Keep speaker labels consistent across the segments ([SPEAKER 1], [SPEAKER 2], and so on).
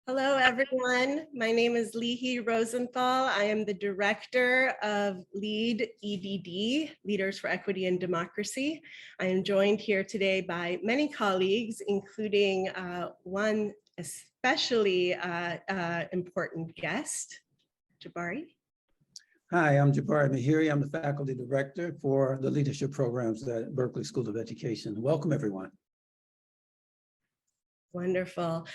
[SPEAKER 1] Hello, everyone. My name is Lihi Rosenthal. I am the director of LEAD EDD, Leaders for Equity and Democracy. I am joined here today by many colleagues, including one especially important guest, Jabari.
[SPEAKER 2] Hi, I'm Jabari Mahiri. I'm the faculty director for the leadership programs at Berkeley School of Education. Welcome, everyone.
[SPEAKER 1] Wonderful.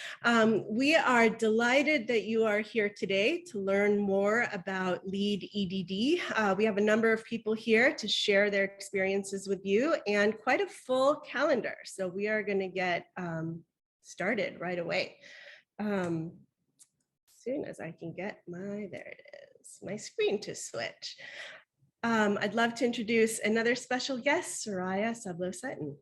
[SPEAKER 1] We are delighted that you are here today to learn more about LEAD EDD. We have a number of people here to share their experiences with you and quite a full calendar. So we are going to get started right away. As soon as I can get my screen to switch. I'd love to introduce another special guest, Soraya Sablo-Sutton.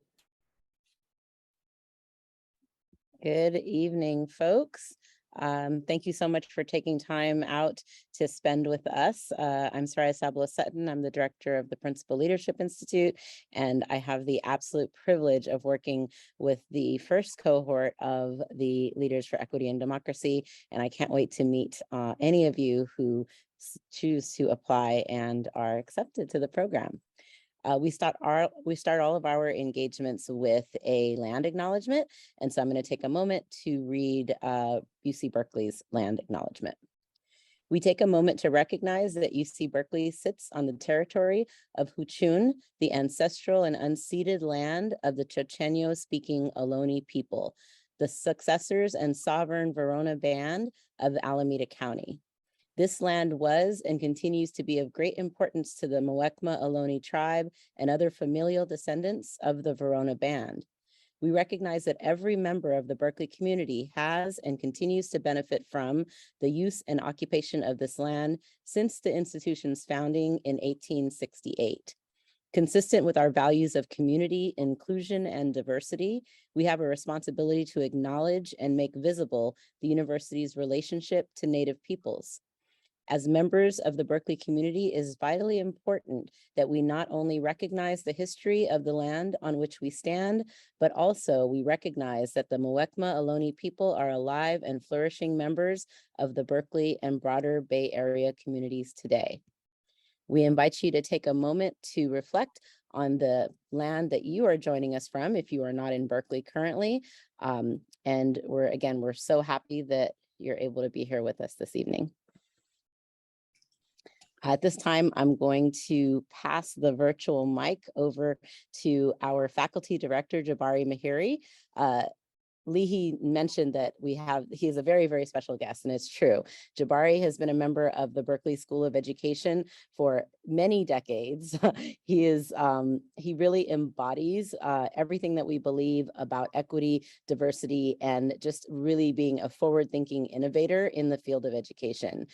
[SPEAKER 3] Good evening, folks. Thank you so much for taking time out to spend with us. I'm Soraya Sablo-Sutton. I'm the director of the Principal Leadership Institute, and I have the absolute privilege of working with the first cohort of the Leaders for Equity and Democracy, and I can't wait to meet any of you who choose to apply and are accepted to the program. We start all of our engagements with a land acknowledgement. And so I'm going to take a moment to read UC Berkeley's land acknowledgement. We take a moment to recognize that UC Berkeley sits on the territory of Huchun, the ancestral and unceded land of the Chochenyo-speaking Ohlone people, the successors and sovereign Verona Band of Alameda County. This land was and continues to be of great importance to the Muwekma Ohlone tribe and other familial descendants of the Verona Band. We recognize that every member of the Berkeley community has and continues to benefit from the use and occupation of this land since the institution's founding in 1868. Consistent with our values of community, inclusion, and diversity, we have a responsibility to acknowledge and make visible the university's relationship to Native peoples. As members of the Berkeley community, it is vitally important that we not only recognize the history of the land on which we stand, but also we recognize that the Muwekma Ohlone people are alive and flourishing members of the Berkeley and broader Bay Area communities today. We invite you to take a moment to reflect on the land that you are joining us from if you are not in Berkeley currently. And we're so happy that you're able to be here with us this evening. At this time, I'm going to pass the virtual mic over to our faculty director, Jabari Mahiri. Lihi mentioned that he is a very, very special guest, and it's true. Jabari has been a member of the Berkeley School of Education for many decades. He really embodies everything that we believe about equity, diversity, and just really being a forward-thinking innovator in the field of education.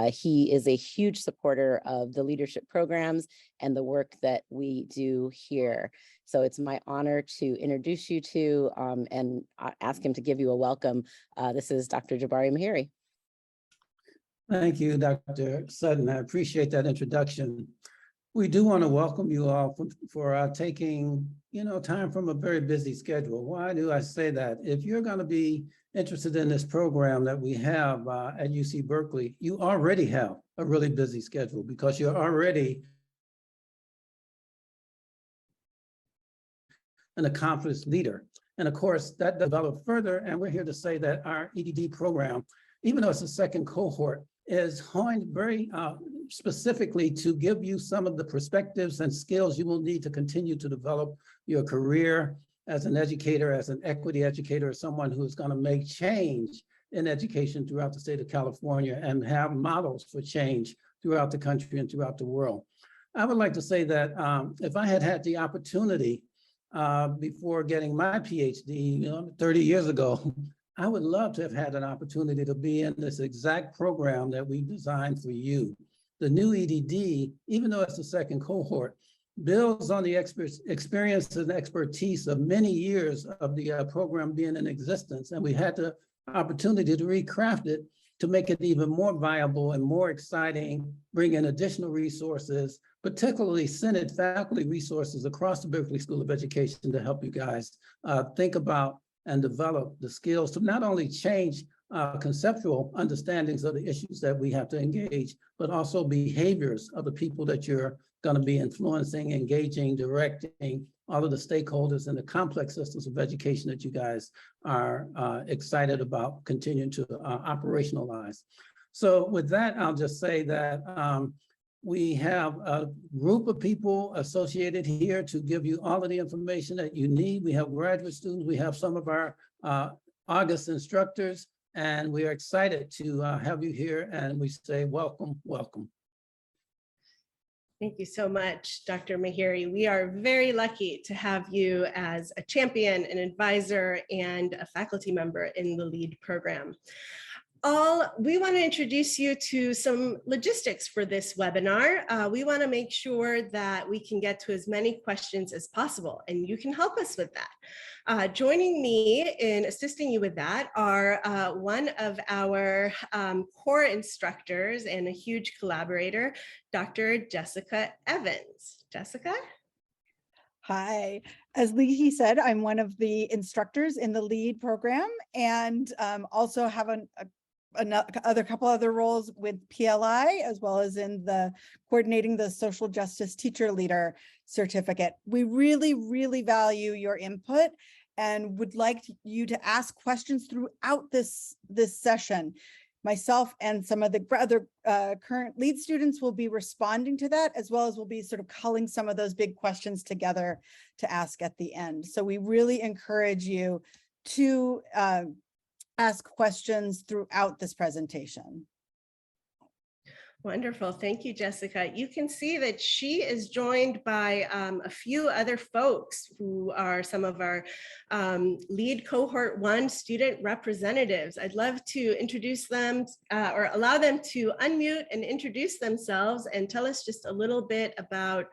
[SPEAKER 3] He is a huge supporter of the leadership programs and the work that we do here. So it's my honor to introduce you to and ask him to give you a welcome. This is Dr. Jabari Mahiri.
[SPEAKER 2] Thank you, Dr. Sutton. I appreciate that introduction. We do want to welcome you all for taking time from a very busy schedule. Why do I say that? If you're going to be interested in this program that we have at UC Berkeley, you already have a really busy schedule because you're already an accomplished leader. And of course, that developed further, and we're here to say that our EDD program, even though it's a second cohort, is honed very specifically to give you some of the perspectives and skills you will need to continue to develop your career as an educator, as an equity educator, as someone who's going to make change in education throughout the state of California and have models for change throughout the country and throughout the world. I would like to say that if I had had the opportunity before getting my PhD, 30 years ago, I would love to have had an opportunity to be in this exact program that we designed for you. The new EDD, even though it's the second cohort, builds on the experience and expertise of many years of the program being in existence. And we had the opportunity to recraft it to make it even more viable and more exciting, bring in additional resources, particularly Senate faculty resources across the Berkeley School of Education to help you guys think about and develop the skills to not only change conceptual understandings of the issues that we have to engage, but also behaviors of the people that you're going to be influencing, engaging, directing, all of the stakeholders in the complex systems of education that you guys are excited about continuing to operationalize. So with that, I'll just say that we have a group of people associated here to give you all of the information that you need. We have graduate students, we have some of our August instructors, and we are excited to have you here, and we say welcome, welcome.
[SPEAKER 1] Thank you so much, Dr. Mahiri. We are very lucky to have you as a champion, an advisor, and a faculty member in the LEAD program. We want to introduce you to some logistics for this webinar. We want to make sure that we can get to as many questions as possible, and you can help us with that. Joining me in assisting you with that are one of our core instructors and a huge collaborator, Dr. Jessica Evans. Jessica?
[SPEAKER 4] Hi, as Lee said, I'm one of the instructors in the LEAD program, and also have a couple other roles with PLI, as well as in the coordinating the social justice teacher leader certificate. We really, really value your input and would like you to ask questions throughout this session. Myself and some of the other current LEAD students will be responding to that, as well as we'll be sort of culling some of those big questions together to ask at the end. So we really encourage you to ask questions throughout this presentation.
[SPEAKER 1] Wonderful. Thank you, Jessica. You can see that she is joined by a few other folks who are some of our LEAD Cohort 1 student representatives. I'd love to introduce them or allow them to unmute and introduce themselves and tell us just a little bit about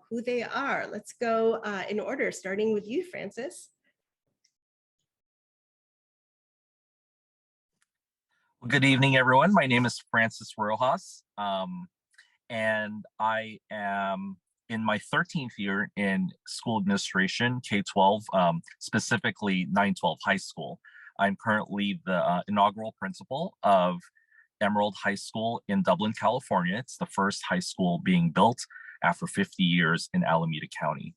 [SPEAKER 1] who they are. Let's go in order, starting with you, Francis.
[SPEAKER 5] Good evening, everyone. My name is Francis Rojas, and I am in my 13th year in school administration, K-12, specifically 9-12 high school. I'm currently the inaugural principal of Emerald High School in Dublin, California. It's the first high school being built after 50 years in Alameda County.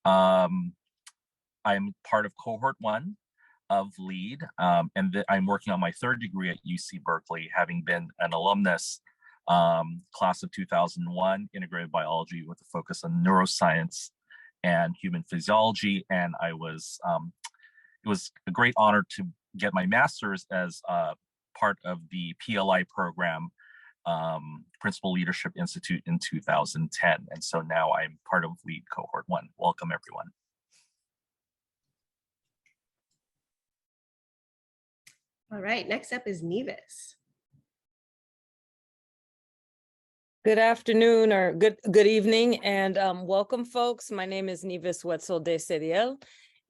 [SPEAKER 5] I'm part of Cohort 1 of LEAD, and I'm working on my third degree at UC Berkeley, having been an alumnus, class of 2001, integrated biology with a focus on neuroscience and human physiology. And it was a great honor to get my master's as part of the PLI program, Principal Leadership Institute, in 2010. And so now I'm part of LEAD Cohort 1. Welcome, everyone.
[SPEAKER 1] All right, next up is Nevis.
[SPEAKER 6] Good afternoon or good evening, and welcome, folks. My name is Nevis Wetzel de Cediel,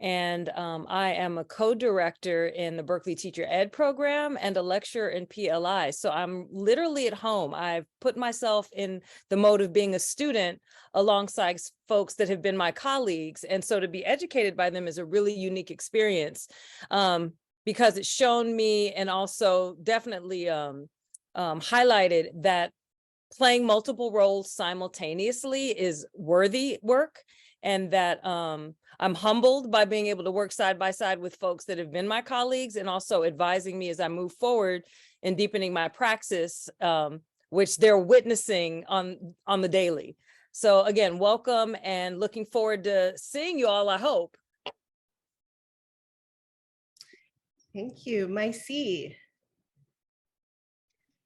[SPEAKER 6] and I am a co-director in the Berkeley Teacher Ed program and a lecturer in PLI. So I'm literally at home. I've put myself in the mode of being a student alongside folks that have been my colleagues, and so to be educated by them is a really unique experience. Because it's shown me and also definitely highlighted that playing multiple roles simultaneously is worthy work, and that I'm humbled by being able to work side by side with folks that have been my colleagues and also advising me as I move forward in deepening my praxis, which they're witnessing on the daily. So again, welcome and looking forward to seeing you all, I hope.
[SPEAKER 1] Thank you, Mycie.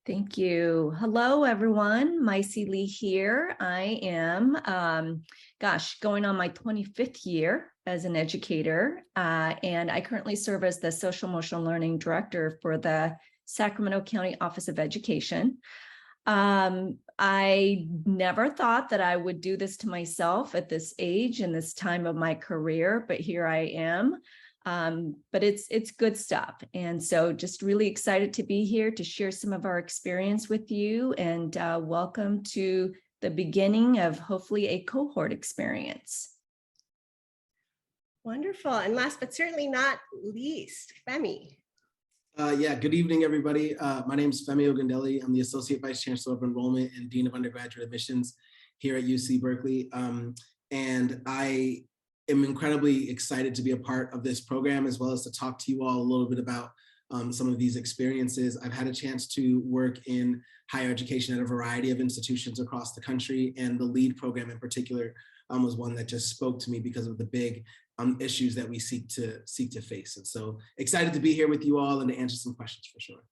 [SPEAKER 7] Thank you. Hello, everyone. Mycie Lee here. I am, going on my 25th year as an educator, and I currently serve as the Social Emotional Learning Director for the Sacramento County Office of Education. I never thought that I would do this to myself at this age and this time of my career, but here I am. But it's good stuff. And so just really excited to be here to share some of our experience with you, and welcome to the beginning of hopefully a cohort experience.
[SPEAKER 1] Wonderful. And last but certainly not least, Femi.
[SPEAKER 8] Yeah, good evening, everybody. My name is Femi Ogundele. I'm the Associate Vice Chancellor of Enrollment and Dean of Undergraduate Admissions here at UC Berkeley. And I am incredibly excited to be a part of this program, as well as to talk to you all a little bit about some of these experiences. I've had a chance to work in higher education at a variety of institutions across the country, and the LEAD program in particular was one that just spoke to me because of the big issues that we seek to face. And so excited to be here with you all and to answer some questions for sure.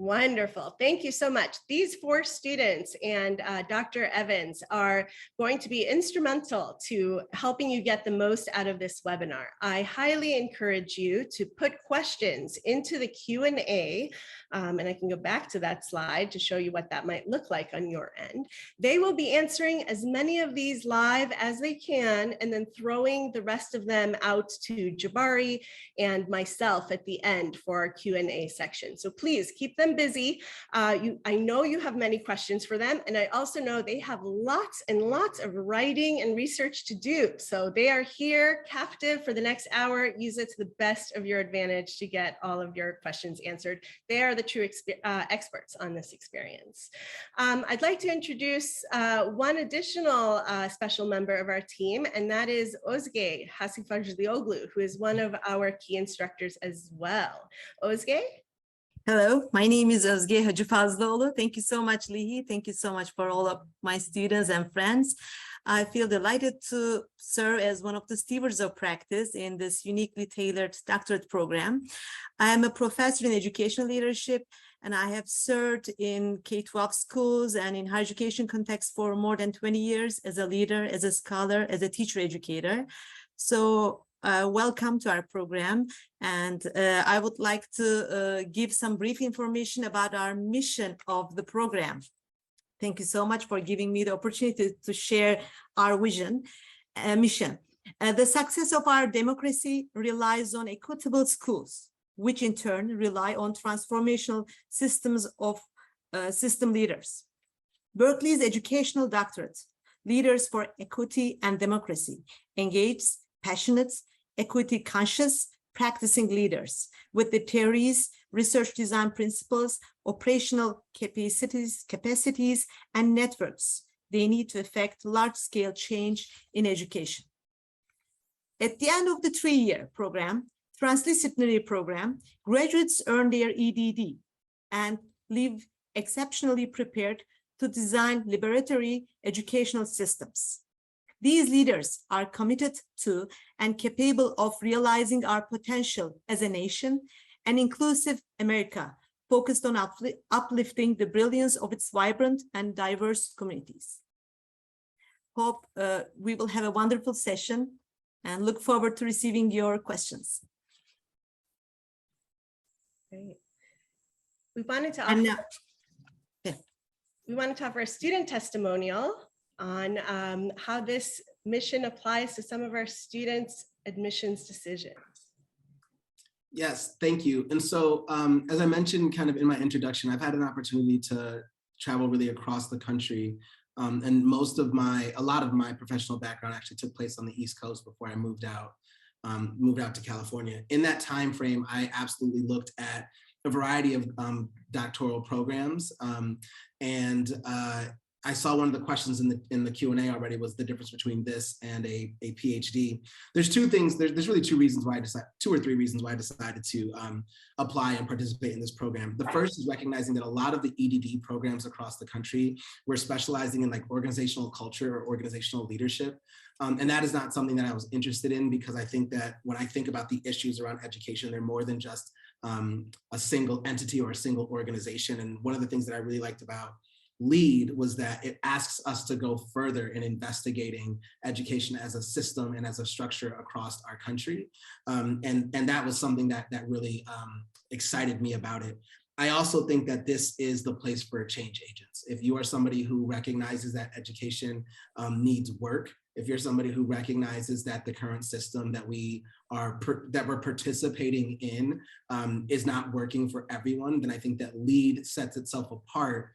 [SPEAKER 1] Wonderful. Thank you so much. These 4 students and Dr. Evans are going to be instrumental to helping you get the most out of this webinar. I highly encourage you to put questions into the Q&A, and I can go back to that slide to show you what that might look like on your end. They will be answering as many of these live as they can, and then throwing the rest of them out to Jabari and myself at the end for our Q&A section. So please keep them busy. I know you have many questions for them, and I also know they have lots and lots of writing and research to do. So they are here captive for the next hour. Use it to the best of your advantage to get all of your questions answered. They are the true experts on this experience. I'd like to introduce one additional special member of our team, and that is Özge Hasifajlioglu, who is one of our key instructors as well. Özge?
[SPEAKER 9] Hello, my name is Özge Hacıfazlıoğlu. Thank you so much, Lihi. Thank you so much for all of my students and friends. I feel delighted to serve as one of the stewards of practice in this uniquely tailored doctorate program. I am a professor in educational leadership, and I have served in K-12 schools and in higher education context for more than 20 years as a leader, as a scholar, as a teacher educator. So welcome to our program, and I would like to give some brief information about our mission of the program. Thank you so much for giving me the opportunity to share our vision, mission. The success of our democracy relies on equitable schools, which in turn rely on transformational systems of system leaders. Berkeley's educational doctorate, Leaders for Equity and Democracy, engages passionate, equity-conscious, practicing leaders with the theories, research design principles, operational capacities, and networks they need to effect large-scale change in education. At the end of the 3-year program, transdisciplinary program, graduates earn their EDD and leave exceptionally prepared to design liberatory educational systems. These leaders are committed to and capable of realizing our potential as a nation, an inclusive America focused on uplifting the brilliance of its vibrant and diverse communities. Hope we will have a wonderful session and look forward to receiving your questions.
[SPEAKER 1] Great. We wanted to offer, we wanted to offer a student testimonial on how this mission applies to some of our students' admissions decisions.
[SPEAKER 8] Yes, thank you. And so as I mentioned kind of in my introduction, I've had an opportunity to travel really across the country. And a lot of my professional background actually took place on the East Coast before I moved out to California. In that time frame, I absolutely looked at a variety of doctoral programs, and I saw one of the questions in the Q&A already was the difference between this and a PhD. There's really two or three reasons why I decided to apply and participate in this program. The first is recognizing that a lot of the EDD programs across the country were specializing in like organizational culture or organizational leadership. And that is not something that I was interested in, because I think that when I think about the issues around education, they're more than just a single entity or a single organization. And one of the things that I really liked about LEAD was that it asks us to go further in investigating education as a system and as a structure across our country. And that was something that really excited me about it. I also think that this is the place for change agents. If you are somebody who recognizes that education needs work, if you're somebody who recognizes that the current system that we're participating in is not working for everyone, then I think that LEAD sets itself apart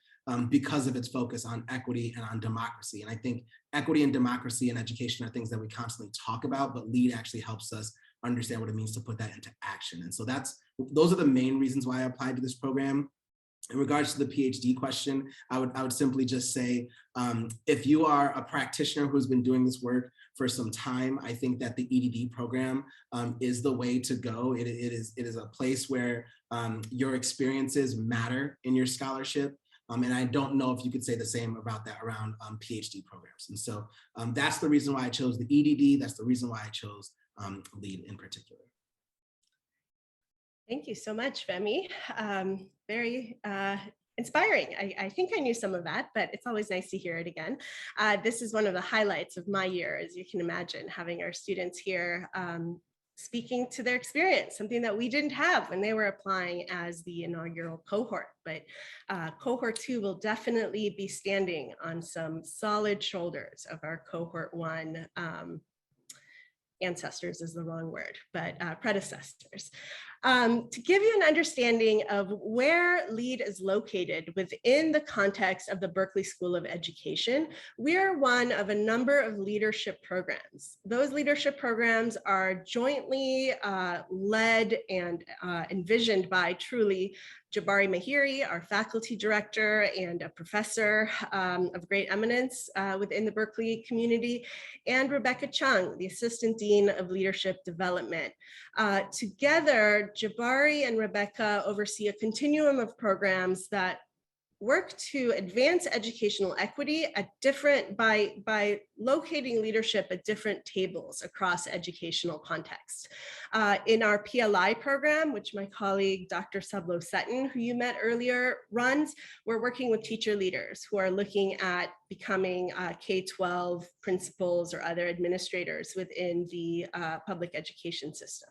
[SPEAKER 8] because of its focus on equity and on democracy. And I think equity and democracy and education are things that we constantly talk about, but LEAD actually helps us understand what it means to put that into action. And so those are the main reasons why I applied to this program. In regards to the PhD question, I would simply just say, if you are a practitioner who's been doing this work for some time, I think that the EDD program is the way to go. It is a place where your experiences matter in your scholarship. And I don't know if you could say the same about that around PhD programs. And so that's the reason why I chose the EDD. That's the reason why I chose LEAD in particular.
[SPEAKER 1] Thank you so much, Femi. Very inspiring. I think I knew some of that, but it's always nice to hear it again. This is one of the highlights of my year, as you can imagine, having our students here speaking to their experience, something that we didn't have when they were applying as the inaugural cohort. But cohort 2 will definitely be standing on some solid shoulders of our cohort 1 ancestors is the wrong word, but predecessors. To give you an understanding of where LEAD is located within the context of the Berkeley School of Education, we are one of a number of leadership programs. Those leadership programs are jointly led and envisioned by truly Jabari Mahiri, our faculty director and a professor of great eminence within the Berkeley community, and Rebecca Chung, the Assistant Dean of Leadership Development. Together, Jabari and Rebecca oversee a continuum of programs that work to advance educational equity at by locating leadership at different tables across educational contexts. In our PLI program, which my colleague Dr. Sablo-Sutton, who you met earlier, runs, we're working with teacher leaders who are looking at becoming K-12 principals or other administrators within the public education system.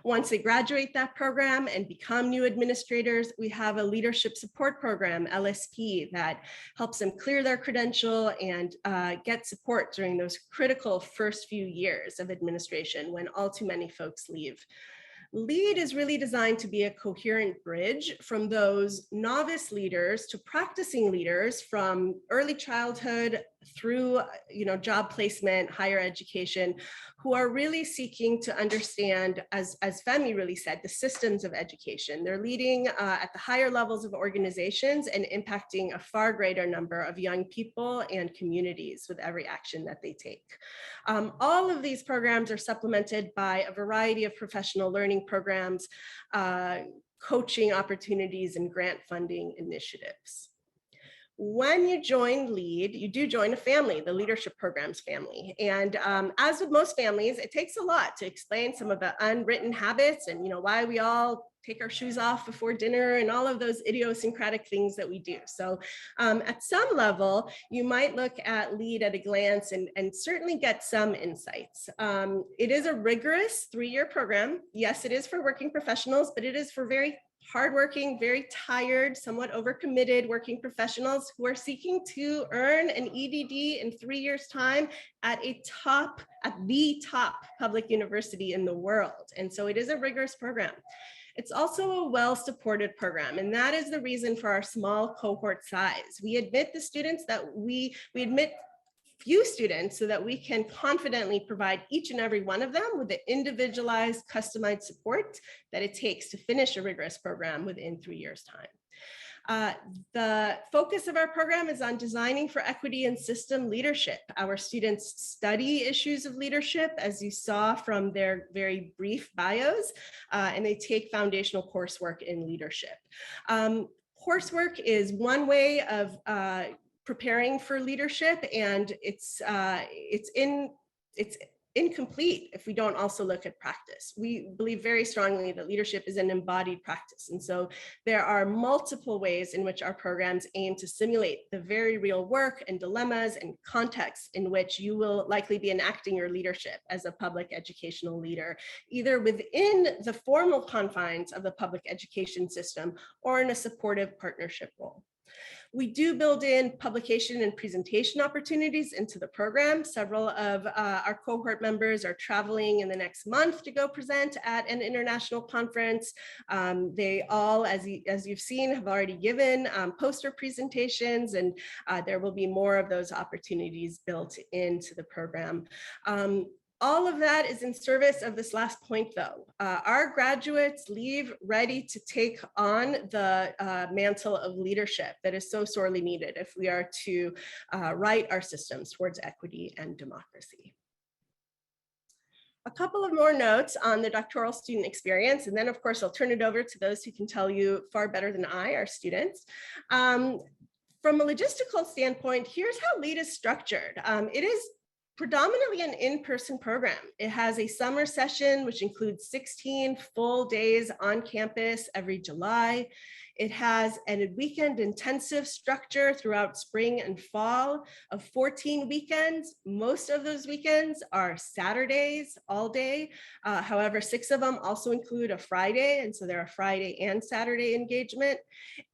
[SPEAKER 1] Once they graduate that program and become new administrators, we have a leadership support program, LSP, that helps them clear their credential and get support during those critical first few years of administration when all too many folks leave. LEAD is really designed to be a coherent bridge from those novice leaders to practicing leaders from early childhood through job placement, higher education, who are really seeking to understand, as Femi really said, the systems of education. They're leading at the higher levels of organizations and impacting a far greater number of young people and communities with every action that they take. All of these programs are supplemented by a variety of professional learning programs, coaching opportunities, and grant funding initiatives. When you join LEAD, you do join a family, the leadership programs family. And as with most families, it takes a lot to explain some of the unwritten habits and why we all take our shoes off before dinner and all of those idiosyncratic things that we do. So at some level, you might look at LEAD at a glance and certainly get some insights. It is a rigorous 3-year program. Yes, it is for working professionals, but it is for very hardworking, very tired, somewhat overcommitted working professionals who are seeking to earn an EDD in 3 years' time at the top public university in the world. And so it is a rigorous program. It's also a well-supported program, and that is the reason for our small cohort size. We admit the students that we admit few students so that we can confidently provide each and every one of them with the individualized, customized support that it takes to finish a rigorous program within 3 years' time. The focus of our program is on designing for equity and system leadership. Our students study issues of leadership, as you saw from their very brief bios, and they take foundational coursework in leadership. Coursework is one way of preparing for leadership, and it's incomplete if we don't also look at practice. We believe very strongly that leadership is an embodied practice, and so there are multiple ways in which our programs aim to simulate the very real work and dilemmas and contexts in which you will likely be enacting your leadership as a public educational leader, either within the formal confines of the public education system or in a supportive partnership role. We do build in publication and presentation opportunities into the program. Several of our cohort members are traveling in the next month to go present at an international conference. They all, as you've seen, have already given poster presentations, and there will be more of those opportunities built into the program. All of that is in service of this last point, though. Our graduates leave ready to take on the mantle of leadership that is so sorely needed if we are to right our systems towards equity and democracy. A couple of more notes on the doctoral student experience, and then of course I'll turn it over to those who can tell you far better than I, our students. From a logistical standpoint, here's how LEAD is structured. It is predominantly an in-person program. It has a summer session, which includes 16 full days on campus every July. It has a weekend intensive structure throughout spring and fall of 14 weekends. Most of those weekends are Saturdays all day. However, 6 of them also include a Friday, and so there are Friday and Saturday engagement.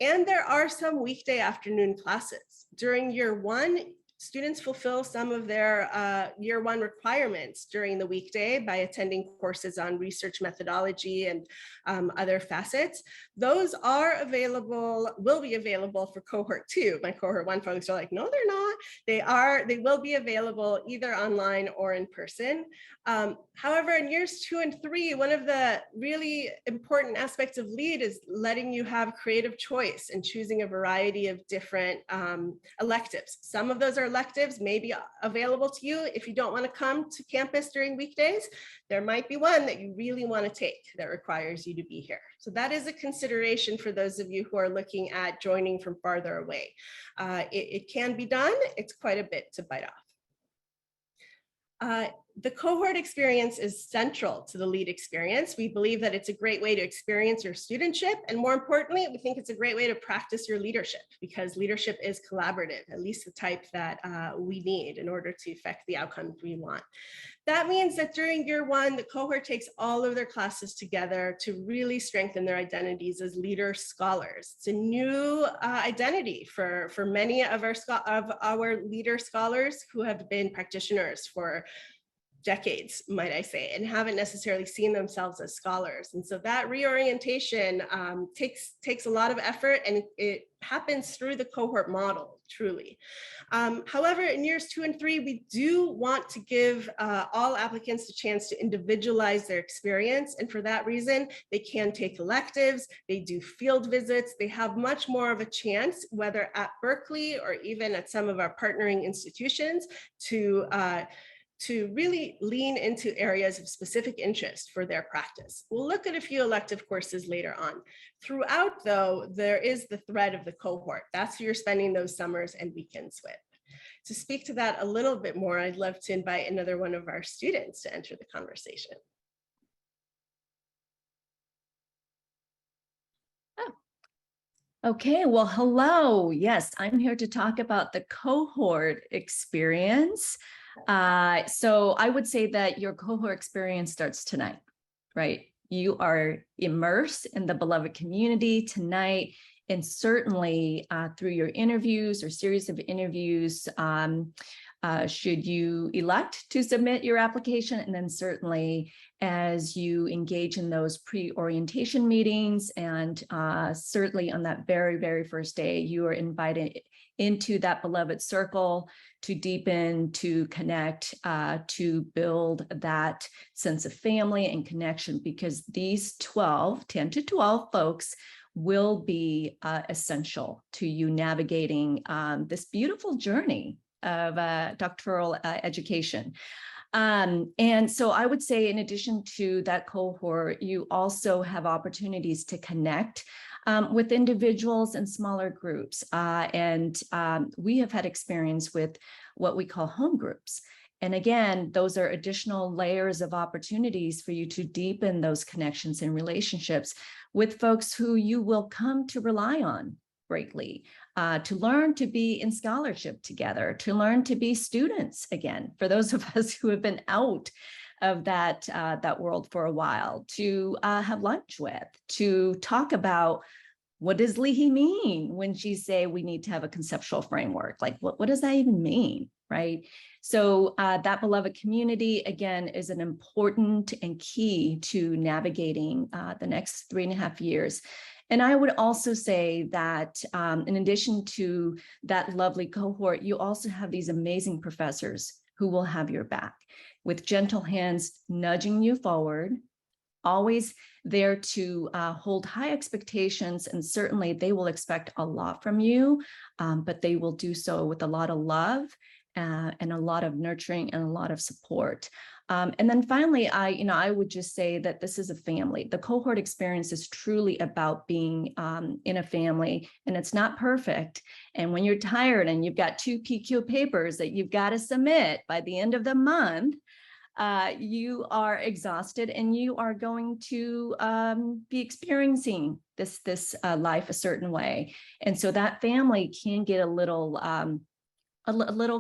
[SPEAKER 1] And there are some weekday afternoon classes. During year 1, students fulfill some of their year 1 requirements during the weekday by attending courses on research methodology and other facets. Those are available, will be available for cohort 2. My cohort 1 folks are like, no, they're not. They will be available either online or in person. However, in years 2 and 3, one of the really important aspects of LEAD is letting you have creative choice and choosing a variety of different electives. Some of those are electives may be available to you if you don't want to come to campus during weekdays. There might be one that you really want to take that requires you to be here. So that is a consideration for those of you who are looking at joining from farther away. It can be done. It's quite a bit to bite off. The cohort experience is central to the LEAD experience. We believe that it's a great way to experience your studentship. And more importantly, we think it's a great way to practice your leadership, because leadership is collaborative, at least the type that we need in order to affect the outcomes we want. That means that during year 1, the cohort takes all of their classes together to really strengthen their identities as leader scholars. It's a new identity for many of our leader scholars who have been practitioners for decades, might I say, and haven't necessarily seen themselves as scholars. And so that reorientation takes a lot of effort, and it happens through the cohort model, truly. However, in years 2 and 3, we do want to give all applicants a chance to individualize their experience. And for that reason, they can take electives, they do field visits, they have much more of a chance, whether at Berkeley or even at some of our partnering institutions, to really lean into areas of specific interest for their practice. We'll look at a few elective courses later on. Throughout, though, there is the thread of the cohort. That's who you're spending those summers and weekends with. To speak to that a little bit more, I'd love to invite another one of our students to enter the conversation.
[SPEAKER 7] Okay, well, hello. Yes, I'm here to talk about the cohort experience. So I would say that your cohort experience starts tonight, right? You are immersed in the beloved community tonight, and certainly through your interviews or series of interviews, should you elect to submit your application, and then certainly as you engage in those pre-orientation meetings, and certainly on that very, very first day, you are invited into that beloved circle to deepen, to connect, to build that sense of family and connection, because these 10 to 12 folks will be essential to you navigating this beautiful journey of doctoral education. And so I would say, in addition to that cohort, you also have opportunities to connect with individuals in smaller groups. And we have had experience with what we call home groups. And again, those are additional layers of opportunities for you to deepen those connections and relationships with folks who you will come to rely on greatly, to learn to be in scholarship together, to learn to be students again, for those of us who have been out of that world for a while, to have lunch with, to talk about, what does Leahy mean when she say we need to have a conceptual framework? Like, what does that even mean, right? So that beloved community, again, is an important and key to navigating the next 3.5 years. And I would also say that in addition to that lovely cohort, you also have these amazing professors who will have your back. with gentle hands nudging you forward, always there to hold high expectations, and certainly they will expect a lot from you, but they will do so with a lot of love and a lot of nurturing and a lot of support. And then finally, I would just say that this is a family. The cohort experience is truly about being in a family, and it's not perfect. And when you're tired and you've got 2 PQ papers that you've got to submit by the end of the month, you are exhausted and you are going to be experiencing this life a certain way. And so that family can get a little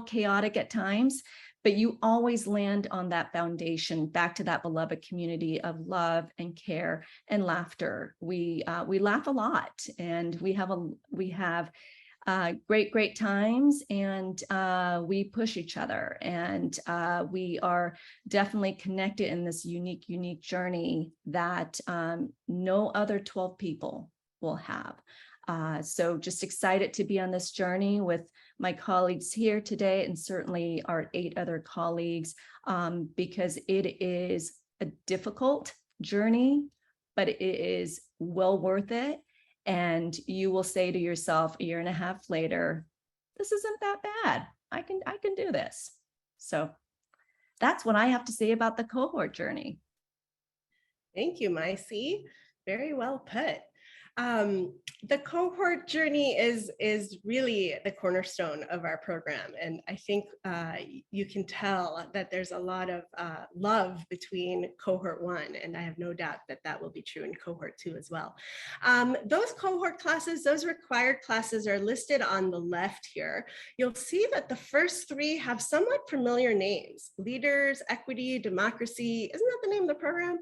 [SPEAKER 7] chaotic at times, but you always land on that foundation, back to that beloved community of love and care and laughter. We laugh a lot, and we have great times, and we push each other, and we are definitely connected in this unique journey that no other 12 people will have. So just excited to be on this journey with my colleagues here today, and certainly our 8 other colleagues, because it is a difficult journey, but it is well worth it. And you will say to yourself a year and a half later, this isn't that bad. I can do this. So that's what I have to say about the cohort journey.
[SPEAKER 1] Thank you, Mycie. Very well put. The cohort journey is really the cornerstone of our program. And I think you can tell that there's a lot of love between cohort 1, and I have no doubt that that will be true in cohort 2 as well. Those cohort classes, those required classes are listed on the left here. You'll see that the first 3 have somewhat familiar names: Leaders, Equity, Democracy. Isn't that the name of the program?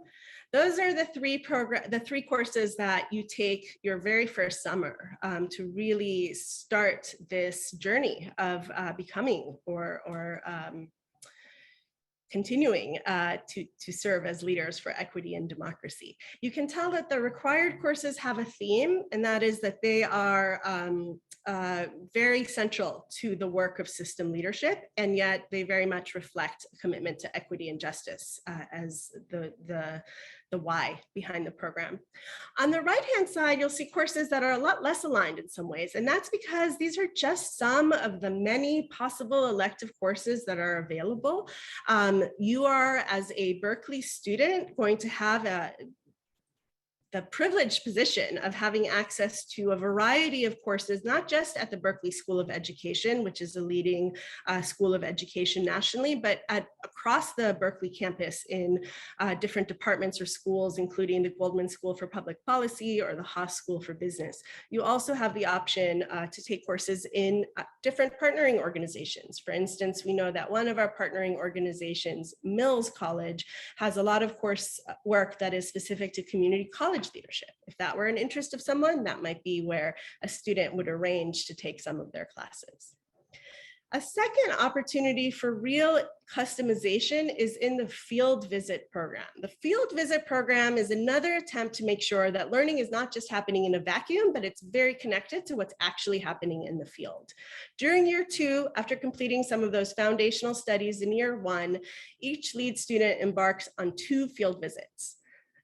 [SPEAKER 1] Those are the 3 courses that you take your very first summer to really start this journey of becoming or continuing to serve as leaders for equity and democracy. You can tell that the required courses have a theme, and that is that they are very central to the work of system leadership, and yet they very much reflect a commitment to equity and justice as the why behind the program. On the right-hand side, you'll see courses that are a lot less aligned in some ways, and that's because these are just some of the many possible elective courses that are available. You are, as a Berkeley student, going to have the privileged position of having access to a variety of courses, not just at the Berkeley School of Education, which is a leading school of education nationally, but across the Berkeley campus in different departments or schools, including the Goldman School for Public Policy or the Haas School for Business. You also have the option to take courses in different partnering organizations. For instance, we know that one of our partnering organizations, Mills College, has a lot of course work that is specific to community college leadership. If that were an interest of someone, that might be where a student would arrange to take some of their classes. A second opportunity for real customization is in the field visit program. The field visit program is another attempt to make sure that learning is not just happening in a vacuum, but it's very connected to what's actually happening in the field. During year 2, after completing some of those foundational studies in year 1, each lead student embarks on 2 field visits.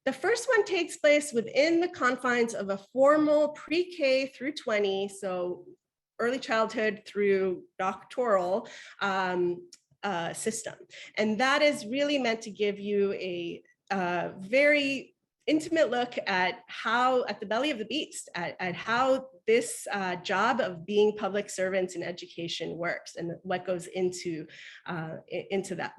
[SPEAKER 1] The first one takes place within the confines of a formal pre-K through 20, so early childhood through doctoral system. And that is really meant to give you a very intimate look at how, at the belly of the beast, at how this job of being public servants in education works and what goes into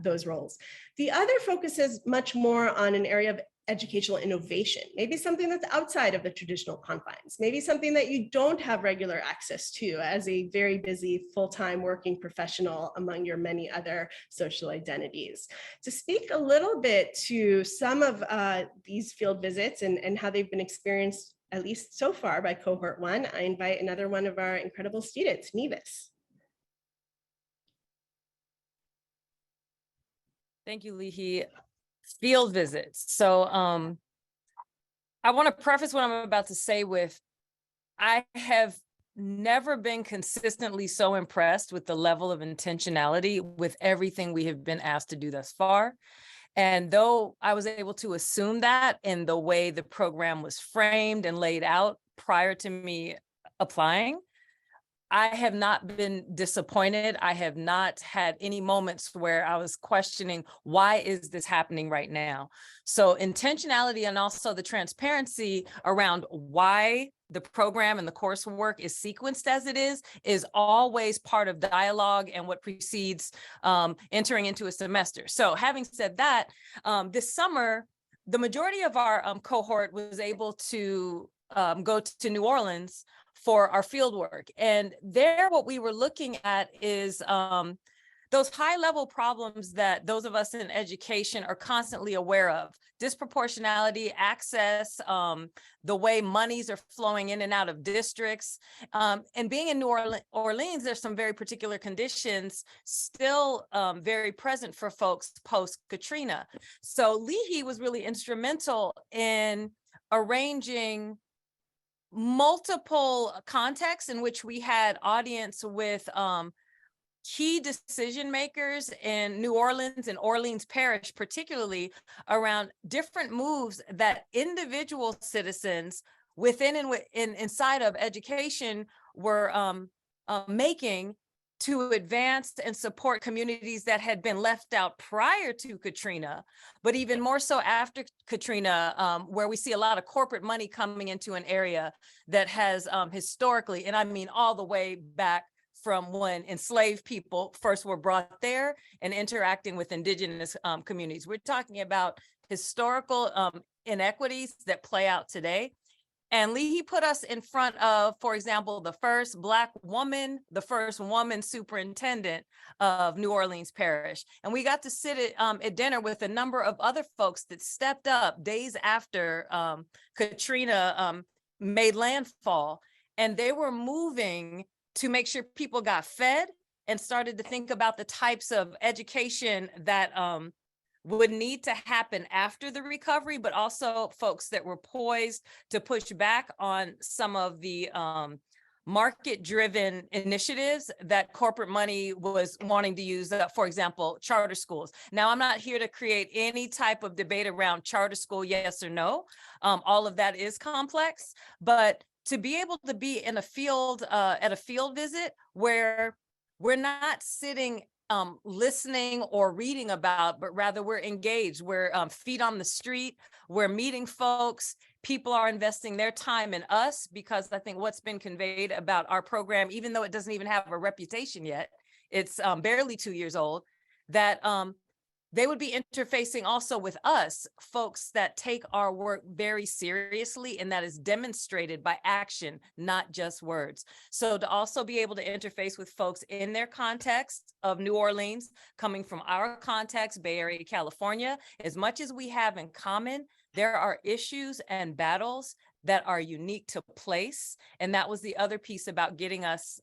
[SPEAKER 1] those roles. The other focuses much more on an area of educational innovation, maybe something that's outside of the traditional confines, maybe something that you don't have regular access to as a very busy full-time working professional among your many other social identities. To speak a little bit to some of these field visits and how they've been experienced, at least so far, by cohort 1, I invite another one of our incredible students, Nevis.
[SPEAKER 6] Thank you, Lihi. Field visits. So I want to preface what I'm about to say with, I have never been consistently so impressed with the level of intentionality with everything we have been asked to do thus far. And though I was able to assume that in the way the program was framed and laid out prior to me applying, I have not been disappointed. I have not had any moments where I was questioning, why is this happening right now? So intentionality and also the transparency around why the program and the coursework is sequenced as it is always part of dialogue and what precedes entering into a semester. So having said that, this summer, the majority of our cohort was able to go to New Orleans for our field work. And there, what we were looking at is those high level problems that those of us in education are constantly aware of: disproportionality, access, the way monies are flowing in and out of districts. And being in New Orleans, there's some very particular conditions still very present for folks post-Katrina. So Leahy was really instrumental in arranging multiple contexts in which we had audience with key decision makers in New Orleans and Orleans Parish, particularly around different moves that individual citizens within and inside of education were making to advance and support communities that had been left out prior to Katrina, but even more so after Katrina, where we see a lot of corporate money coming into an area that has historically, and I mean all the way back from when enslaved people first were brought there and interacting with indigenous communities. We're talking about historical inequities that play out today. And Leahy put us in front of, for example, the first Black woman, the first woman superintendent of New Orleans Parish. And we got to sit at dinner with a number of other folks that stepped up days after Katrina made landfall. And they were moving to make sure people got fed and started to think about the types of education that would need to happen after the recovery, but also folks that were poised to push back on some of the market-driven initiatives that corporate money was wanting to use, for example, charter schools. Now, I'm not here to create any type of debate around charter school, yes or no. All of that is complex, but to be able to be in a field, at a field visit where we're not sitting listening or reading about, but rather we're engaged, we're feet on the street, we're meeting folks, people are investing their time in us, because I think what's been conveyed about our program, even though it doesn't even have a reputation yet, it's barely 2 years old, that they would be interfacing also with us, folks that take our work very seriously, and that is demonstrated by action, not just words. So to also be able to interface with folks in their context of New Orleans, coming from our context, Bay Area, California, as much as we have in common, there are issues and battles that are unique to place. And that was the other piece about getting us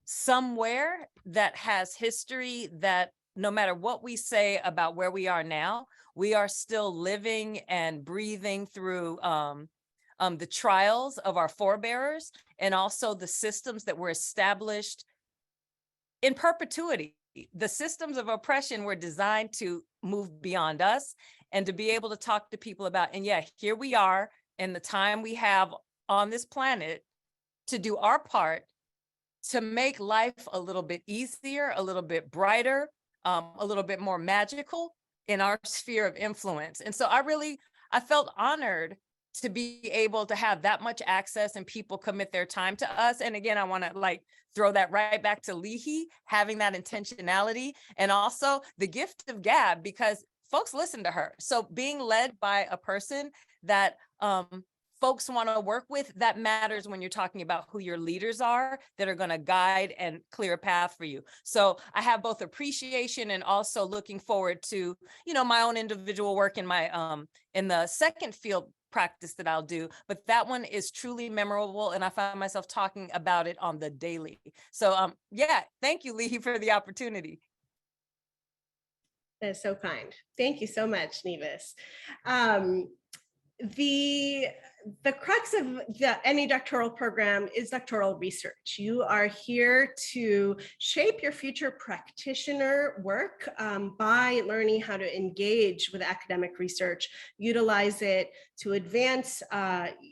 [SPEAKER 6] somewhere that has history, that no matter what we say about where we are now, we are still living and breathing through the trials of our forebearers, and also the systems that were established in perpetuity. The systems of oppression were designed to move beyond us, and to be able to talk to people about, and yeah, here we are in the time we have on this planet to do our part to make life a little bit easier, a little bit brighter, a little bit more magical in our sphere of influence. And so I felt honored to be able to have that much access and people commit their time to us. And again, I want to throw that right back to Leahy, having that intentionality, and also the gift of gab, because folks listen to her. So being led by a person that folks want to work with, that matters when you're talking about who your leaders are that are going to guide and clear a path for you. So I have both appreciation and also looking forward to, my own individual work in my in the second field practice that I'll do, but that one is truly memorable, and I find myself talking about it on the daily. So yeah, thank you, Leahy, for the opportunity.
[SPEAKER 1] That is so kind. Thank you so much, Nevis. the crux of any doctoral program is doctoral research. You are here to shape your future practitioner work by learning how to engage with academic research, utilize it to advance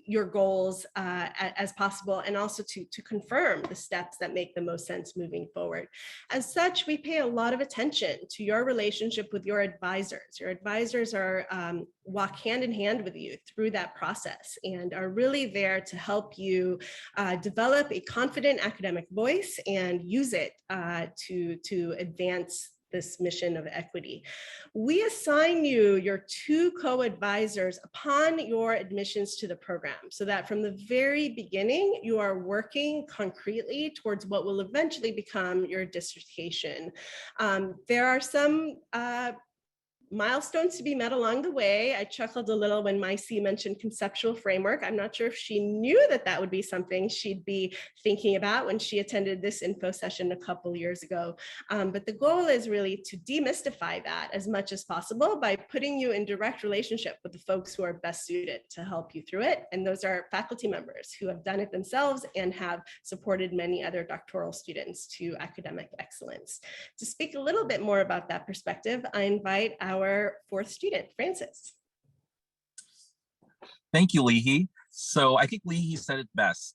[SPEAKER 1] your goals as possible, and also to confirm the steps that make the most sense moving forward. As such, we pay a lot of attention to your relationship with your advisors. Your advisors are walk hand in hand with you through that process and are really there to help you develop a confident academic voice and use it to advance this mission of equity. We assign you your 2 co-advisors upon your admissions to the program, so that from the very beginning, you are working concretely towards what will eventually become your dissertation. There are some milestones to be met along the way. I chuckled a little when Maicy mentioned conceptual framework. I'm not sure if she knew that that would be something she'd be thinking about when she attended this info session a couple years ago. But the goal is really to demystify that as much as possible by putting you in direct relationship with the folks who are best suited to help you through it. And those are faculty members who have done it themselves and have supported many other doctoral students to academic excellence. To speak a little bit more about that perspective, I invite our 4th student, Francis.
[SPEAKER 5] Thank you, Leahy. So I think Leahy said it best.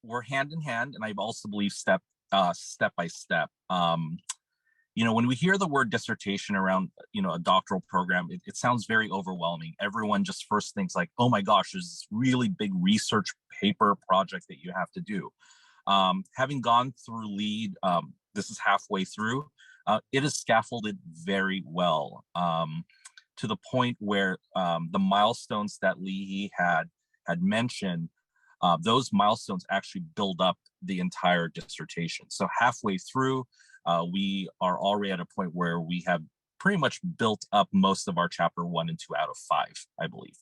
[SPEAKER 5] We're hand in hand, and I also believe step by step. You know, when we hear the word dissertation around, you know, a doctoral program, it sounds very overwhelming. Everyone just first thinks like, oh my gosh, there's this really big research paper project that you have to do. Having gone through LEAD, this is halfway through. It is scaffolded very well to the point where the milestones that Leahy had mentioned, those milestones actually build up the entire dissertation. So halfway through, we are already at a point where we have pretty much built up most of our chapter 1 and 2 out of 5, I believe.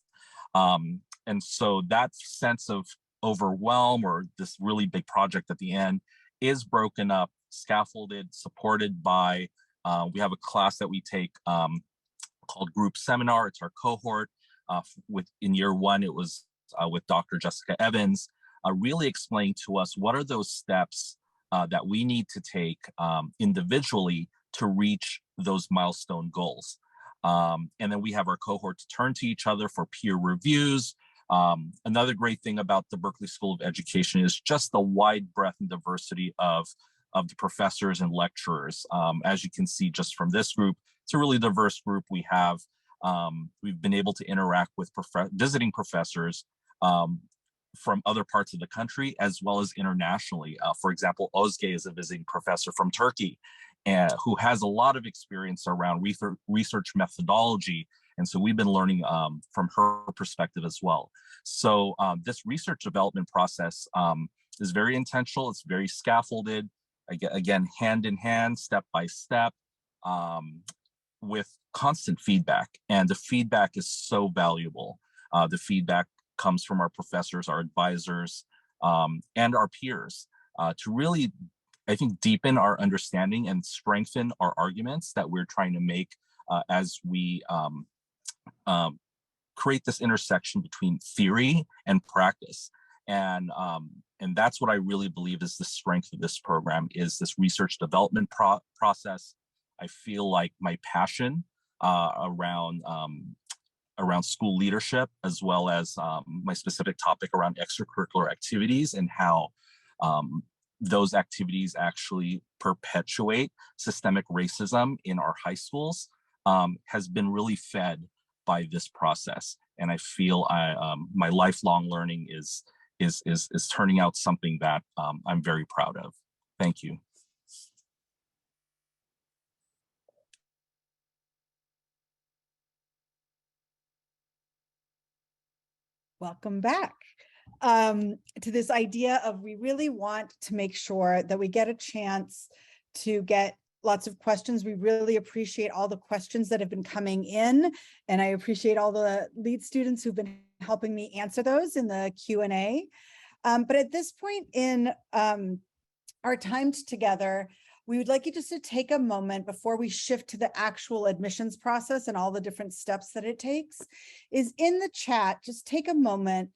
[SPEAKER 5] And so that sense of overwhelm or this really big project at the end is broken up, scaffolded, supported by, we have a class that we take called Group Seminar. It's our cohort. In year 1, it was with Dr. Jessica Evans, really explaining to us what are those steps that we need to take individually to reach those milestone goals. And then we have our cohort to turn to each other for peer reviews. Another great thing about the Berkeley School of Education is just the wide breadth and diversity of the professors and lecturers. As you can see just from this group, it's a really diverse group. We've been able to interact with visiting professors from other parts of the country as well as internationally. For example, Özge is a visiting professor from Turkey who has a lot of experience around research methodology. And so we've been learning from her perspective as well. So this research development process is very intentional. It's very scaffolded, again, hand in hand, step by step, with constant feedback. And the feedback is so valuable. The feedback comes from our professors, our advisors, and our peers to really, I think, deepen our understanding and strengthen our arguments that we're trying to make as we create this intersection between theory and practice. And that's what I really believe is the strength of this program, is this research development process. I feel like my passion around school leadership, as well as my specific topic around extracurricular activities and how those activities actually perpetuate systemic racism in our high schools, has been really fed by this process. And I feel my lifelong learning is turning out something that I'm very proud of. Thank you.
[SPEAKER 4] Welcome back to this idea of we really want to make sure that we get a chance to get lots of questions. We really appreciate all the questions that have been coming in, and I appreciate all the LEAD students who've been helping me answer those in the Q&A. But at this point in our time together, we would like you just to take a moment before we shift to the actual admissions process and all the different steps that it takes, is in the chat, just take a moment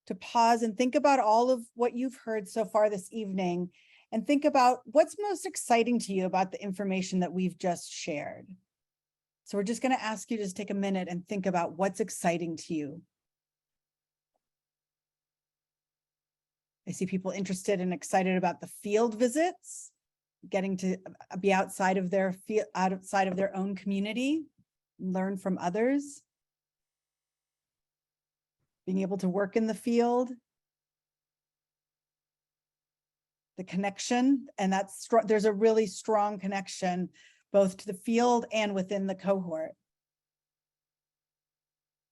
[SPEAKER 4] to pause and think about all of what you've heard so far this evening, and think about what's most exciting to you about the information that we've just shared. So we're just going to ask you to just take a minute and think about what's exciting to you. I see people interested and excited about the field visits, getting to be outside of their own community, learn from others, being able to work in the field, the connection, and there's a really strong connection both to the field and within the cohort.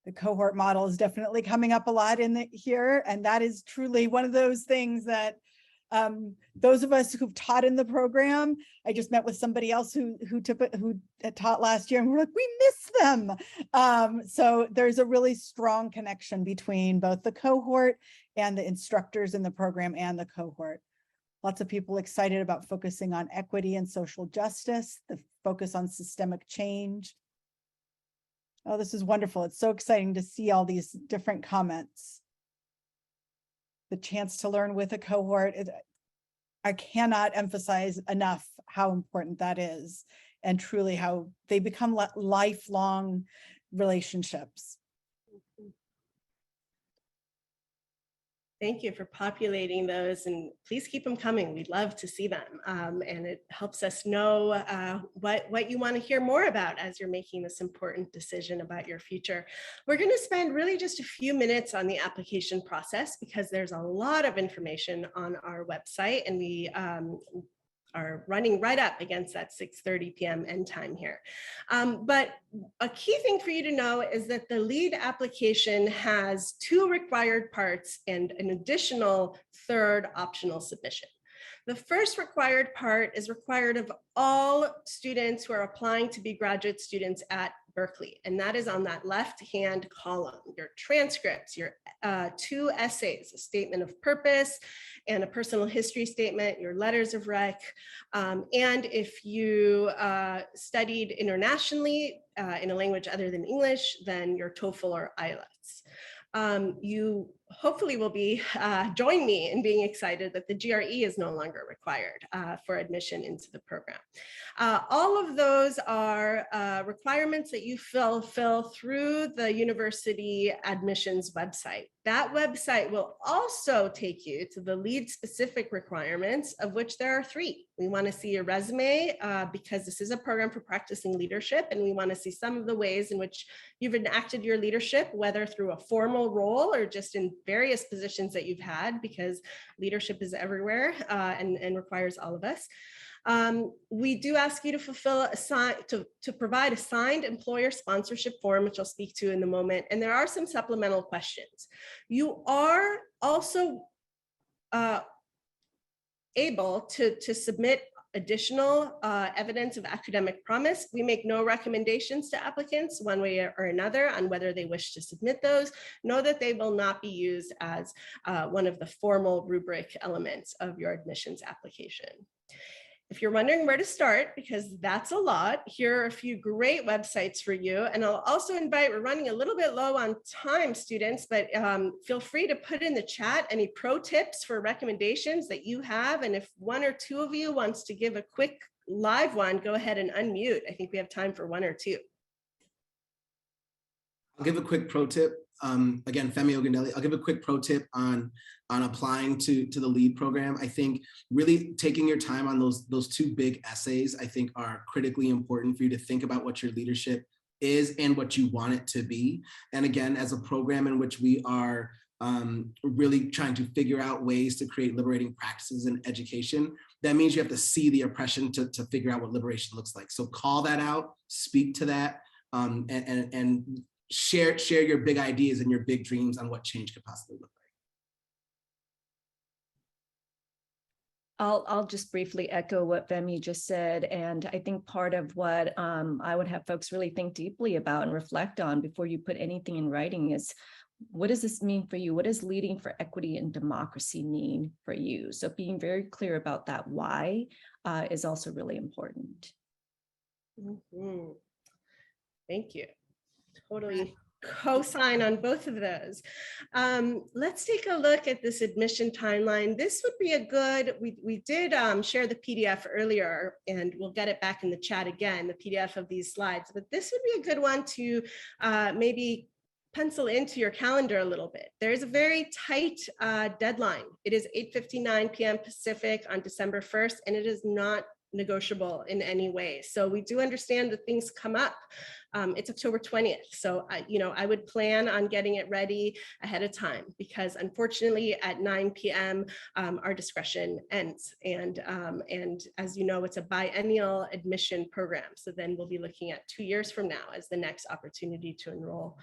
[SPEAKER 4] The cohort model is definitely coming up a lot here, and that is truly one of those things that those of us who've taught in the program, I just met with somebody else who had taught last year, and we're like, we miss them. So there's a really strong connection between both the cohort and the instructors in the program and the cohort. Lots of people excited about focusing on equity and social justice, the focus on systemic change. Oh, this is wonderful. It's so exciting to see all these different comments. The chance to learn with a cohort, I cannot emphasize enough how important that is, and truly how they become lifelong relationships.
[SPEAKER 1] Thank you for populating those, and please keep them coming. We'd love to see them. And it helps us know what you want to hear more about as you're making this important decision about your future. We're going to spend really just a few minutes on the application process because there's a lot of information on our website, and we are running right up against that 6:30 p.m. end time here. But a key thing for you to know is that the LEAD application has 2 required parts and an additional 3rd optional submission. The first required part is required of all students who are applying to be graduate students at Berkeley, and that is on that left-hand column. Your transcripts, your 2 essays, a statement of purpose and a personal history statement, your letters of rec, and if you studied internationally in a language other than English, then your TOEFL or IELTS. You hopefully will join me in being excited that the GRE is no longer required for admission into the program. All of those are requirements that you fill through the university admissions website. That website will also take you to the LEAD specific requirements, of which there are 3. We want to see your resume because this is a program for practicing leadership, and we want to see some of the ways in which you've enacted your leadership, whether through a formal role or just in various positions that you've had, because leadership is everywhere and requires all of us. We do ask you to fulfill to provide a signed employer sponsorship form, which I'll speak to in a moment. And there are some supplemental questions. You are also able to submit additional evidence of academic promise. We make no recommendations to applicants one way or another on whether they wish to submit those. Know that they will not be used as one of the formal rubric elements of your admissions application. If you're wondering where to start, because that's a lot, here are a few great websites for you. And I'll also invite, we're running a little bit low on time, students, but feel free to put in the chat any pro tips for recommendations that you have. And if 1 or 2 of you wants to give a quick live one, go ahead and unmute. I think we have time for 1 or 2.
[SPEAKER 8] I'll give a quick pro tip. Again, Femi Ogundelli, I'll give a quick pro tip on applying to the LEAD program. I think really taking your time on those 2 big essays, I think are critically important for you to think about what your leadership is and what you want it to be. And again, as a program in which we are really trying to figure out ways to create liberating practices in education, that means you have to see the oppression to figure out what liberation looks like. So call that out, speak to that, and share your big ideas and your big dreams on what change could possibly look like.
[SPEAKER 7] I'll just briefly echo what Femi just said. And I think part of what I would have folks really think deeply about and reflect on before you put anything in writing is what does this mean for you? What does leading for equity and democracy mean for you? So being very clear about that why is also really important.
[SPEAKER 1] Mhm. Thank you. Totally co-sign on both of those. Let's take a look at this admission timeline. This would be a good, we did share the PDF earlier, and we'll get it back in the chat again, the PDF of these slides, but this would be a good one to maybe pencil into your calendar a little bit. There's a very tight deadline. It is 8:59 p.m. Pacific on December 1st, and it is not negotiable in any way. So we do understand that things come up. It's October 20th. So, I would plan on getting it ready ahead of time, because unfortunately at 9 p.m. Our discretion ends. And as you know, it's a biennial admission program. So then we'll be looking at 2 years from now as the next opportunity to enroll.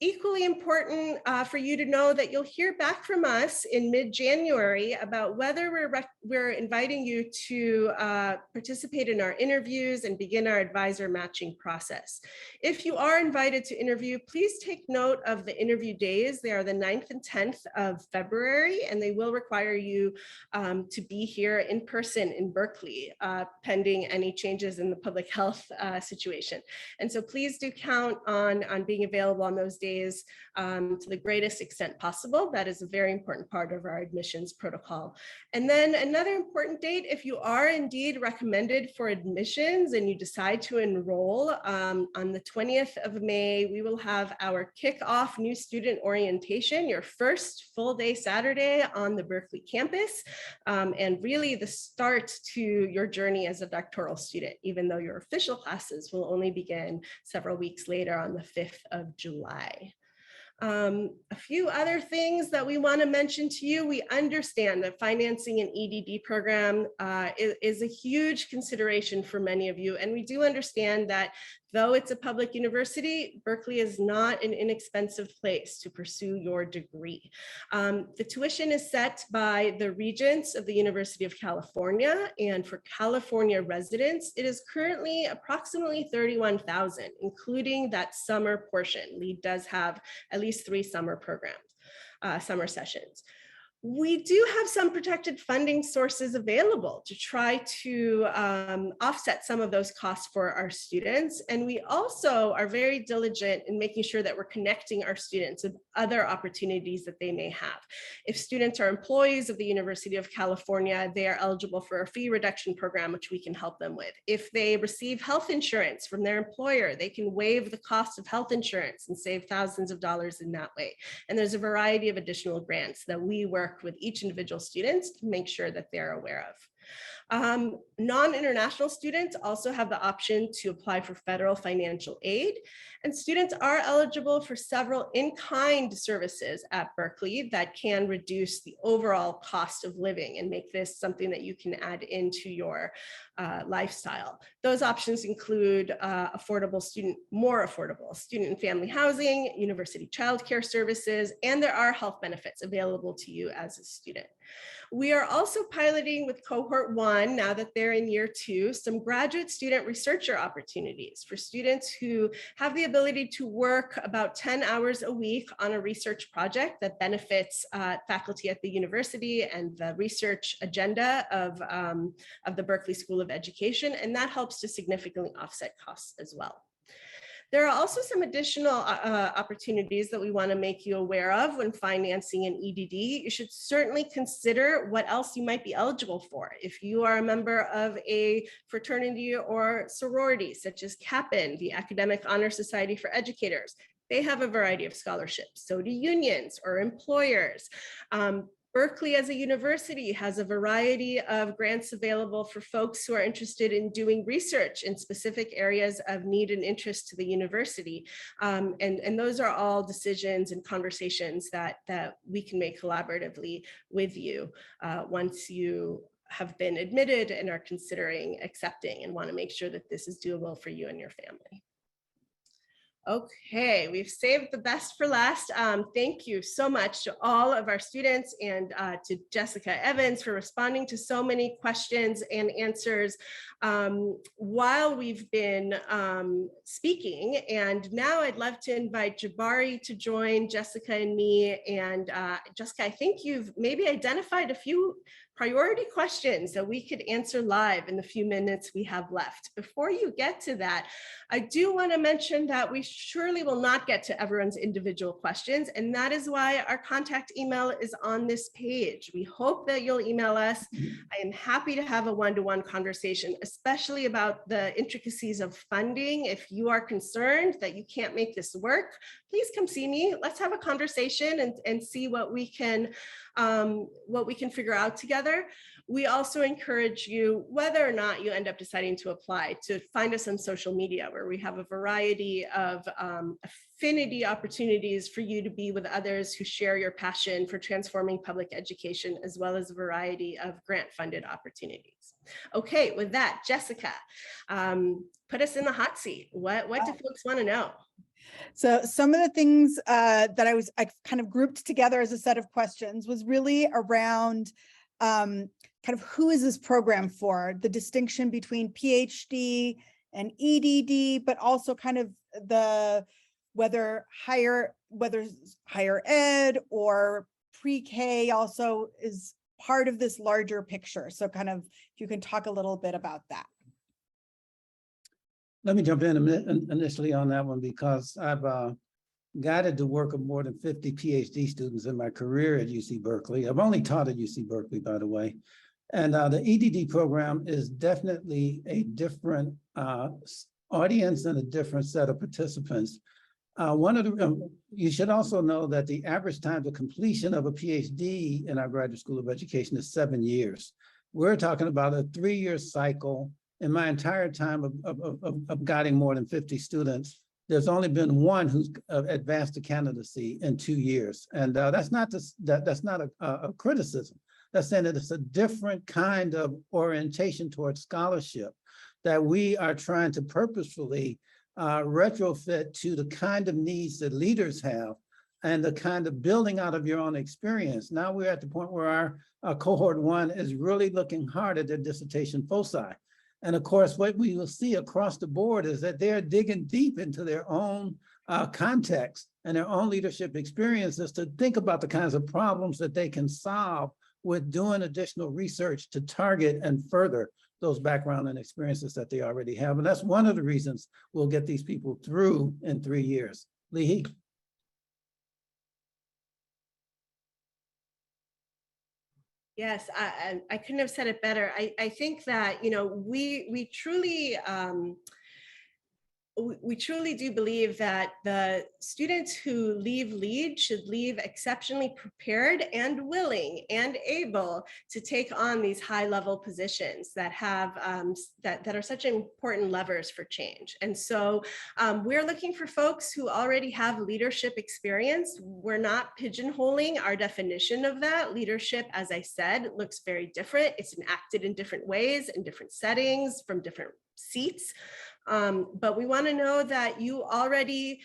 [SPEAKER 1] Equally important for you to know that you'll hear back from us in mid-January about whether we're inviting you to participate in our interviews and begin our advisor matching process. If you are invited to interview, please take note of the interview days. They are the 9th and 10th of February, and they will require you to be here in person in Berkeley, pending any changes in the public health situation. And so please do count on being available on those days to the greatest extent possible. That is a very important part of our admissions protocol. And then another important date, if you are indeed recommended for admissions and you decide to enroll, on the 20th of May, we will have our kickoff new student orientation, your first full day Saturday on the Berkeley campus, and really the start to your journey as a doctoral student, even though your official classes will only begin several weeks later on the 5th of July. A few other things that we want to mention to you. We understand that financing an EDD program is a huge consideration for many of you. And we do understand that though it's a public university, Berkeley is not an inexpensive place to pursue your degree. The tuition is set by the Regents of the University of California, and for California residents, it is currently approximately $31,000, including that summer portion. LEED does have at least 3 summer programs, summer sessions. We do have some protected funding sources available to try to offset some of those costs for our students. And we also are very diligent in making sure that we're connecting our students with other opportunities that they may have. If students are employees of the University of California, they are eligible for a fee reduction program, which we can help them with. If they receive health insurance from their employer, they can waive the cost of health insurance and save thousands of dollars in that way. And there's a variety of additional grants that we work with each individual students to make sure that they're aware of. Non-international students also have the option to apply for federal financial aid, and students are eligible for several in-kind services at Berkeley that can reduce the overall cost of living and make this something that you can add into your lifestyle. Those options include more affordable student and family housing, university childcare services, and there are health benefits available to you as a student. We are also piloting with Cohort 1, now that they're in year 2, some graduate student researcher opportunities for students who have the ability to work about 10 hours a week on a research project that benefits faculty at the university and the research agenda of the Berkeley School of Education, and that helps to significantly offset costs as well. There are also some additional opportunities that we want to make you aware of when financing an EDD. You should certainly consider what else you might be eligible for. If you are a member of a fraternity or sorority, such as CAPN, the Academic Honor Society for Educators, they have a variety of scholarships. So do unions or employers. Berkeley as a university has a variety of grants available for folks who are interested in doing research in specific areas of need and interest to the university. And those are all decisions and conversations that we can make collaboratively with you once you have been admitted and are considering accepting and want to make sure that this is doable for you and your family. Okay, we've saved the best for last. Thank you so much to all of our students and to Jessica Evans for responding to so many questions and answers while we've been speaking. And now I'd love to invite Jabari to join Jessica and me. And Jessica, I think you've maybe identified a few priority questions that we could answer live in the few minutes we have left. Before you get to that, I do want to mention that we surely will not get to everyone's individual questions, and that is why our contact email is on this page. We hope that you'll email us. I am happy to have a one-to-one conversation, especially about the intricacies of funding. If you are concerned that you can't make this work, please come see me. Let's have a conversation and see what we can figure out together. We also encourage you, whether or not you end up deciding to apply, to find us on social media, where we have a variety of affinity opportunities for you to be with others who share your passion for transforming public education, as well as a variety of grant-funded opportunities. Okay, with that, Jessica, put us in the hot seat. What do folks want to know?
[SPEAKER 4] So some of the things that I kind of grouped together as a set of questions was really around kind of who is this program for, the distinction between PhD and EDD, but also kind of whether higher ed or pre-K also is part of this larger picture. So kind of, if you can talk a little bit about that.
[SPEAKER 2] Let me jump in initially on that one, because I've guided the work of more than 50 PhD students in my career at UC Berkeley. I've only taught at UC Berkeley, by the way. And the EDD program is definitely a different audience and a different set of participants. You should also know that the average time to completion of a PhD in our Graduate School of Education is 7 years. We're talking about a 3-year cycle. In my entire time of guiding more than 50 students, there's only been one who's advanced to candidacy in 2 years. And that's not a criticism. That's saying that it's a different kind of orientation towards scholarship that we are trying to purposefully retrofit to the kind of needs that leaders have and the kind of building out of your own experience. Now we're at the point where our cohort 1 is really looking hard at their dissertation foci. And of course, what we will see across the board is that they're digging deep into their own context and their own leadership experiences to think about the kinds of problems that they can solve with doing additional research to target and further those background and experiences that they already have. And that's one of the reasons we'll get these people through in 3 years. Lehi.
[SPEAKER 1] Yes, I couldn't have said it better. I think that, you know, we truly do believe that the students who leave LEAD should leave exceptionally prepared and willing and able to take on these high-level positions that have that are such important levers for change. And so we're looking for folks who already have leadership experience. We're not pigeonholing our definition of that. Leadership, as I said, looks very different. It's enacted in different ways, in different settings, from different seats. But we want to know that you already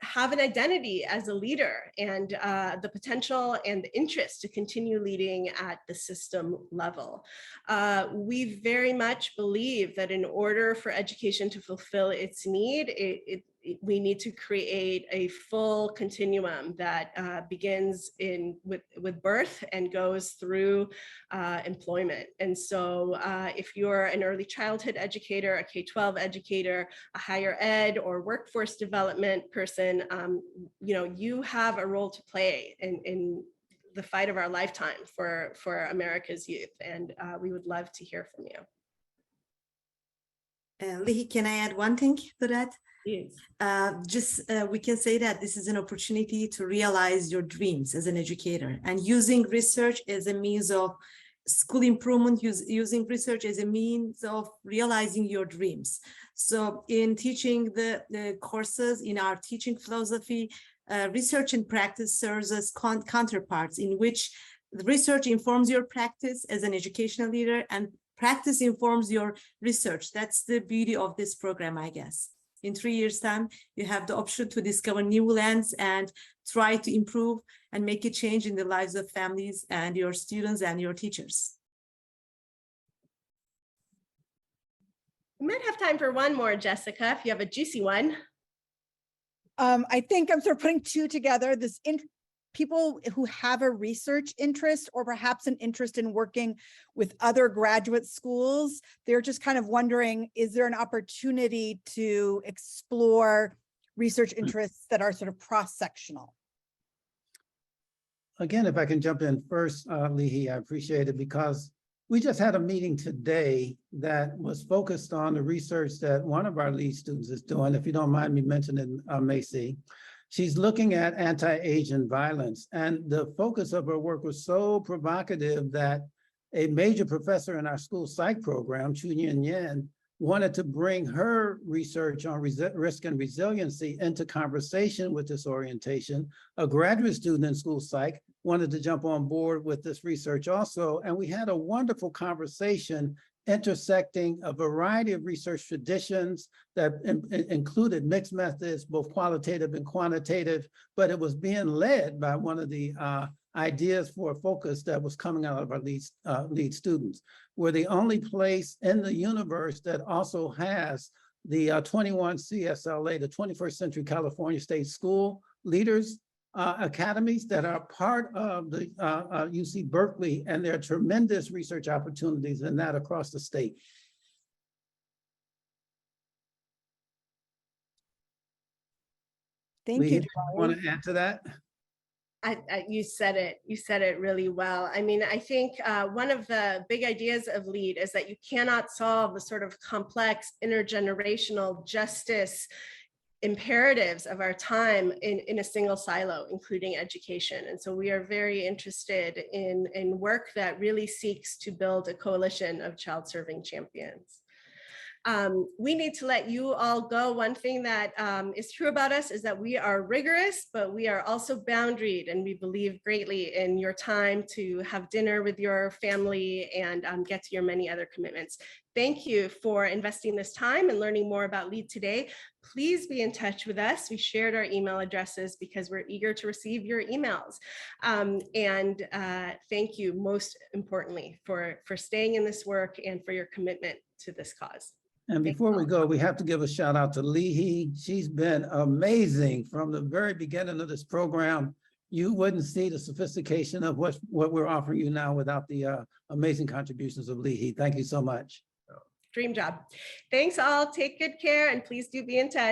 [SPEAKER 1] have an identity as a leader and the potential and the interest to continue leading at the system level. We very much believe that in order for education to fulfill its need, we need to create a full continuum that begins with birth and goes through employment. And so if you're an early childhood educator, a K-12 educator, a higher ed or workforce development person, you know, you have a role to play in the fight of our lifetime for America's youth. And we would love to hear from you.
[SPEAKER 9] Lehi, can I add one thing to that?
[SPEAKER 1] Yes.
[SPEAKER 9] We can say that this is an opportunity to realize your dreams as an educator, and using research as a means of school improvement, using research as a means of realizing your dreams. So in teaching the courses in our teaching philosophy, research and practice serves as counterparts in which the research informs your practice as an educational leader and practice informs your research. That's the beauty of this program, I guess. in 3 years' time, you have the option to discover new lands and try to improve and make a change in the lives of families and your students and your teachers.
[SPEAKER 1] We might have time for one more, Jessica, if you have a juicy one.
[SPEAKER 4] I think I'm sort of putting two together, people who have a research interest or perhaps an interest in working with other graduate schools. They're just kind of wondering, is there an opportunity to explore research interests that are sort of cross-sectional?
[SPEAKER 2] Again, if I can jump in first, Lihi, I appreciate it because we just had a meeting today that was focused on the research that one of our lead students is doing. If you don't mind me mentioning Macy, she's looking at anti-Asian violence. And the focus of her work was so provocative that a major professor in our school psych program, Chu-Yin Yen, wanted to bring her research on risk and resiliency into conversation with this orientation. A graduate student in school psych wanted to jump on board with this research also. And we had a wonderful conversation intersecting a variety of research traditions that included mixed methods, both qualitative and quantitative, but it was being led by one of the ideas for a focus that was coming out of our lead students. We're the only place in the universe that also has the 21 CSLA, the 21st Century California State School Leaders Academies that are part of the UC Berkeley, and there are tremendous research opportunities in that across the state.
[SPEAKER 4] Thank you.
[SPEAKER 2] Want to add to that?
[SPEAKER 1] You said it really well. I mean, I think one of the big ideas of LEAD is that you cannot solve the sort of complex intergenerational justice imperatives of our time in a single silo, including education. And so we are very interested in work that really seeks to build a coalition of child-serving champions. We need to let you all go. One thing that is true about us is that we are rigorous, but we are also boundaried, and we believe greatly in your time to have dinner with your family and get to your many other commitments. Thank you for investing this time and learning more about LEAD today. Please be in touch with us. We shared our email addresses because we're eager to receive your emails. Thank you most importantly for staying in this work and for your commitment to this cause.
[SPEAKER 2] And before we go, we have to give a shout out to Lihi. She's been amazing from the very beginning of this program. You wouldn't see the sophistication of what we're offering you now without the amazing contributions of Lihi. Thank you so much.
[SPEAKER 1] Dream job. Thanks all. Take good care and please do be in touch.